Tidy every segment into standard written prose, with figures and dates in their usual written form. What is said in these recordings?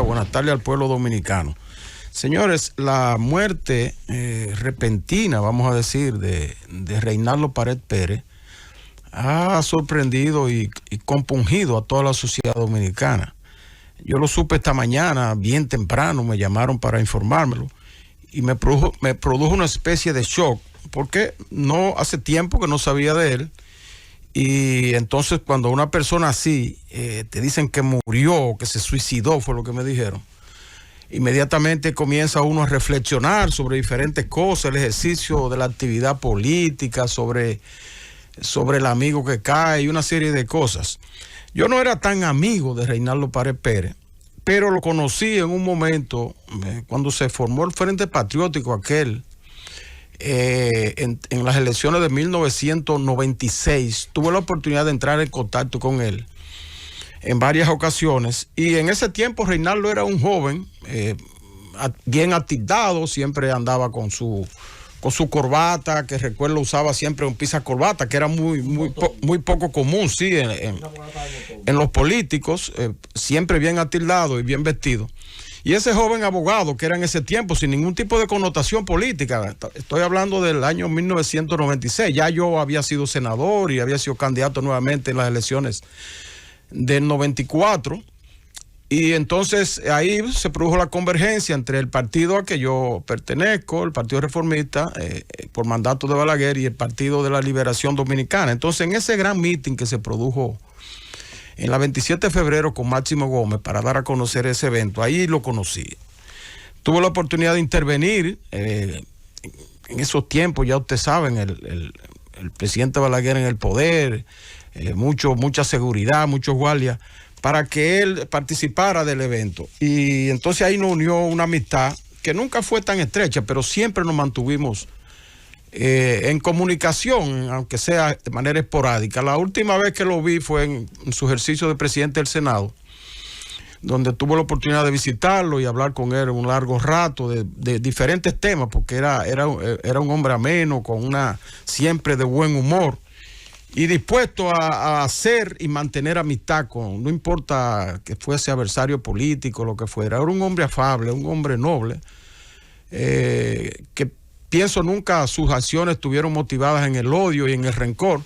Buenas tardes al pueblo dominicano. Señores, la muerte repentina, vamos a decir, de Reinaldo Pared Pérez ha sorprendido y compungido a toda la sociedad dominicana. Yo lo supe esta mañana, bien temprano, me llamaron para informármelo y me produjo una especie de shock, porque no hace tiempo que no sabía de él. Y entonces cuando una persona así te dicen que murió, que se suicidó, fue lo que me dijeron, inmediatamente comienza uno a reflexionar sobre diferentes cosas, el ejercicio de la actividad política, sobre el amigo que cae y una serie de cosas. Yo no era tan amigo de Reinaldo Pared Pérez, pero lo conocí en un momento cuando se formó el Frente Patriótico aquel, en las elecciones de 1996. Tuve la oportunidad de entrar en contacto con él en varias ocasiones, y en ese tiempo Reinaldo era un joven bien atildado, siempre andaba con su corbata, que recuerdo usaba siempre un pisa corbata, que era muy poco común, sí, en los políticos, siempre bien atildado y bien vestido. Y ese joven abogado, que era en ese tiempo sin ningún tipo de connotación política, estoy hablando del año 1996, ya yo había sido senador y había sido candidato nuevamente en las elecciones del 94, y entonces ahí se produjo la convergencia entre el partido a que yo pertenezco, el Partido Reformista, por mandato de Balaguer, y el Partido de la Liberación Dominicana. Entonces, en ese gran meeting que se produjo en la 27 de febrero con Máximo Gómez para dar a conocer ese evento, ahí lo conocí. Tuve la oportunidad de intervenir en esos tiempos, ya ustedes saben, el presidente Balaguer en el poder, mucha seguridad, muchos guardias, para que él participara del evento. Y entonces ahí nos unió una amistad que nunca fue tan estrecha, pero siempre nos mantuvimos en comunicación, aunque sea de manera esporádica. La última vez que lo vi fue en su ejercicio de presidente del Senado, donde tuve la oportunidad de visitarlo y hablar con él un largo rato de diferentes temas, porque era un hombre ameno, siempre de buen humor, y dispuesto a hacer y mantener amistad no importa que fuese adversario político, lo que fuera. Era un hombre afable, un hombre noble, que pienso nunca sus acciones estuvieron motivadas en el odio y en el rencor.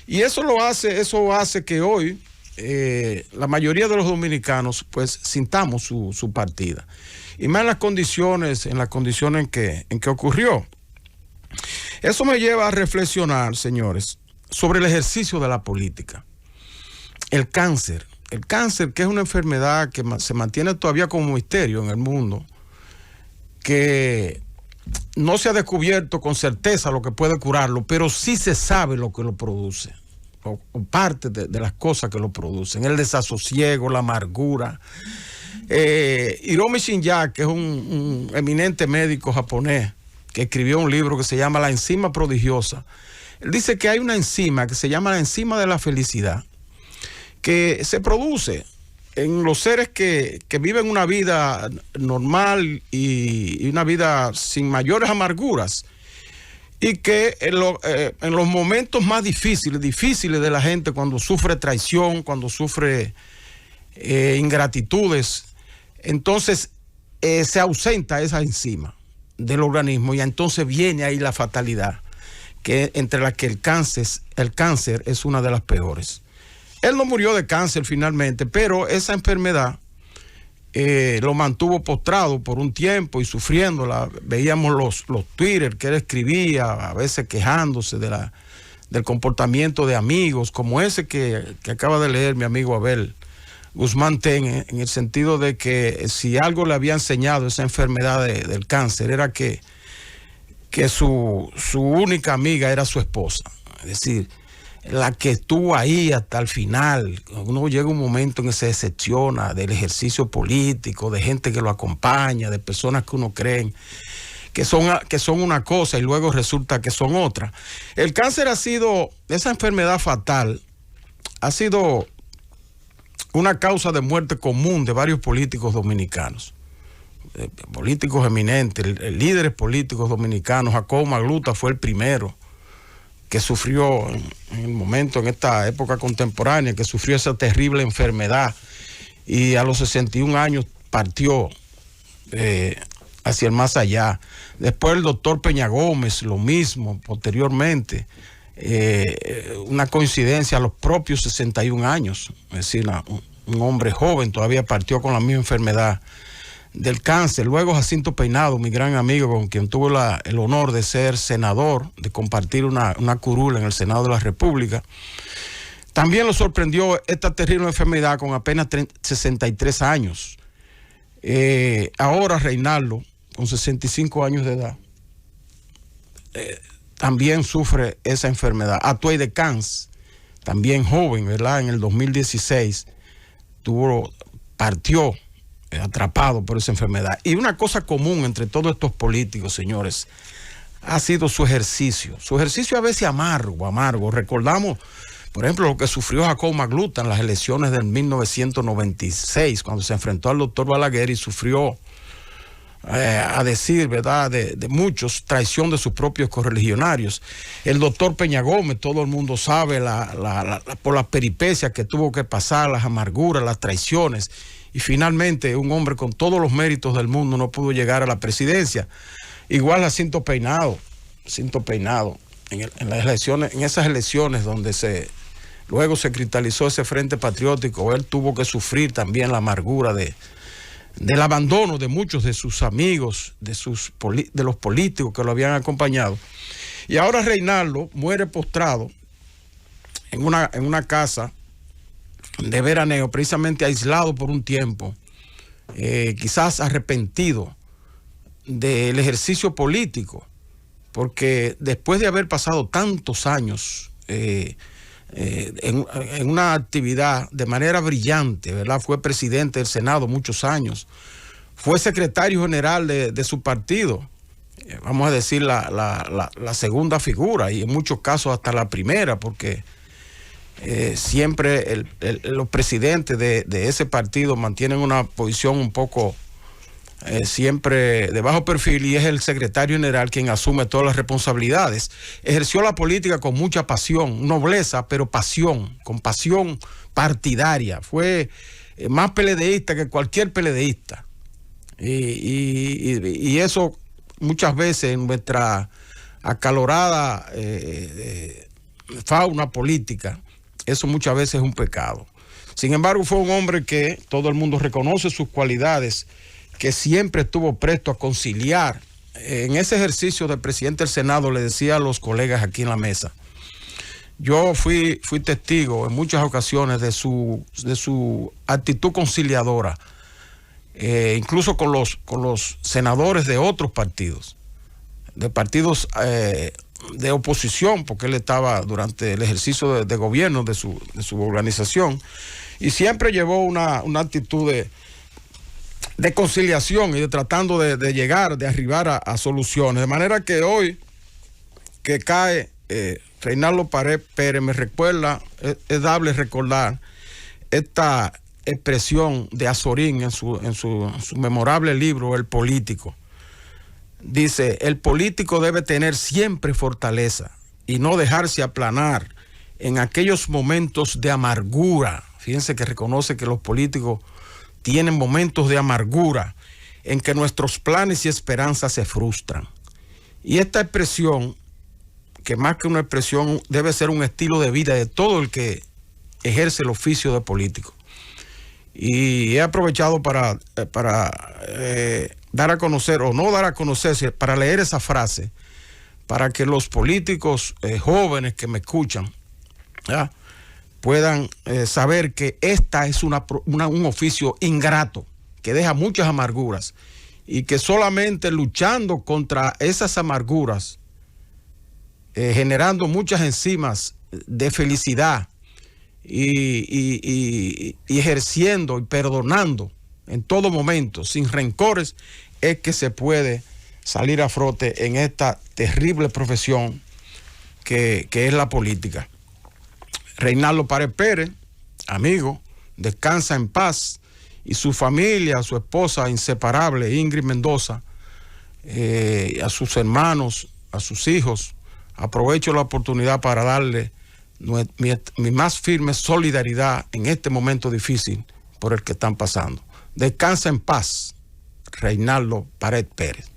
Y eso hace que hoy la mayoría de los dominicanos pues sintamos su partida. Y más en las condiciones en que ocurrió. Eso me lleva a reflexionar, señores, sobre el ejercicio de la política. El cáncer, que es una enfermedad que se mantiene todavía como misterio en el mundo, que no se ha descubierto con certeza lo que puede curarlo, pero sí se sabe lo que lo produce, o parte de las cosas que lo producen: el desasosiego, la amargura. Hiromi Shinja, que es un eminente médico japonés, que escribió un libro que se llama La enzima prodigiosa, él dice que hay una enzima que se llama la enzima de la felicidad, que se produce en los seres que viven una vida normal y una vida sin mayores amarguras, y que en los momentos más difíciles de la gente, cuando sufre traición, cuando sufre ingratitudes, entonces se ausenta esa enzima del organismo, y entonces viene ahí la fatalidad, que entre las que el cáncer es una de las peores. Él no murió de cáncer finalmente, pero esa enfermedad lo mantuvo postrado por un tiempo y sufriéndola. Veíamos los Twitter que él escribía, a veces quejándose del comportamiento de amigos, como ese que acaba de leer mi amigo Abel Guzmán Ten, en el sentido de que si algo le había enseñado esa enfermedad del cáncer, era que su única amiga era su esposa. Es decir, la que estuvo ahí hasta el final. Uno llega un momento en que se decepciona del ejercicio político, de gente que lo acompaña, de personas que uno cree que son una cosa y luego resulta que son otra. El cáncer esa enfermedad fatal ha sido una causa de muerte común de varios políticos dominicanos. Políticos eminentes, líderes políticos dominicanos. Jacobo Magluta fue el primero que sufrió en esta época contemporánea, que sufrió esa terrible enfermedad, y a los 61 años partió hacia el más allá. Después el doctor Peña Gómez, lo mismo, posteriormente. Una coincidencia a los propios 61 años, es decir, un hombre joven todavía partió con la misma enfermedad del cáncer. Luego Jacinto Peinado, mi gran amigo, con quien tuve el honor de ser senador, de compartir una curula en el Senado de la República. También lo sorprendió esta terrible enfermedad con apenas 63 años. Ahora Reinaldo, con 65 años de edad, también sufre esa enfermedad. Atuey de Cans, también joven, ¿verdad? En el 2016 partió atrapado por esa enfermedad. Y una cosa común entre todos estos políticos, señores, ha sido su ejercicio. Su ejercicio a veces amargo. Recordamos, por ejemplo, lo que sufrió Jacobo Magluta en las elecciones del 1996, cuando se enfrentó al doctor Balaguer y sufrió, a decir, ¿verdad?, de muchos, traición de sus propios correligionarios. El doctor Peña Gómez, todo el mundo sabe por las peripecias que tuvo que pasar, las amarguras, las traiciones, y finalmente un hombre con todos los méritos del mundo no pudo llegar a la presidencia. Igual Jacinto Peinado, en las elecciones, en esas elecciones donde luego se cristalizó ese Frente Patriótico, él tuvo que sufrir también la amargura del abandono de muchos de sus amigos, de los políticos que lo habían acompañado. Y ahora Reinaldo muere postrado en una casa de veraneo, precisamente aislado por un tiempo, quizás arrepentido del ejercicio político, porque después de haber pasado tantos años en una actividad de manera brillante, ¿verdad? Fue presidente del Senado muchos años, fue secretario general de su partido, vamos a decir la segunda figura, y en muchos casos hasta la primera, porque siempre los presidentes de ese partido mantienen una posición un poco siempre de bajo perfil, y es el secretario general quien asume todas las responsabilidades. Ejerció la política con mucha pasión, nobleza, pero pasión, con pasión partidaria. Fue más peledeísta que cualquier peledeísta. Y eso muchas veces en nuestra acalorada fauna política, eso muchas veces es un pecado. Sin embargo, fue un hombre que todo el mundo reconoce sus cualidades, que siempre estuvo presto a conciliar. En ese ejercicio de presidente del Senado, le decía a los colegas aquí en la mesa, yo fui testigo en muchas ocasiones de su actitud conciliadora, incluso con los senadores de otros partidos, de partidos de oposición, porque él estaba durante el ejercicio de gobierno de su organización, y siempre llevó una actitud de conciliación y de tratando de llegar, de arribar a soluciones. De manera que hoy que cae Reinaldo Pared Pérez, me recuerda, es dable recordar esta expresión de Azorín en su memorable libro El Político. Dice: el político debe tener siempre fortaleza y no dejarse aplanar en aquellos momentos de amargura. Fíjense que reconoce que los políticos tienen momentos de amargura en que nuestros planes y esperanzas se frustran. Y esta expresión, que más que una expresión, debe ser un estilo de vida de todo el que ejerce el oficio de político. Y he aprovechado para dar a conocer, o no dar a conocer, para leer esa frase, para que los políticos jóvenes que me escuchan, ¿ya?, puedan saber que esta es un oficio ingrato, que deja muchas amarguras, y que solamente luchando contra esas amarguras, generando muchas enzimas de felicidad y ejerciendo y perdonando en todo momento, sin rencores, es que se puede salir a flote en esta terrible profesión que es la política. Reinaldo Pared Pérez, amigo, descansa en paz, y su familia, su esposa inseparable, Ingrid Mendoza, a sus hermanos, a sus hijos, aprovecho la oportunidad para darle mi más firme solidaridad en este momento difícil por el que están pasando. Descansa en paz, Reinaldo Pared Pérez.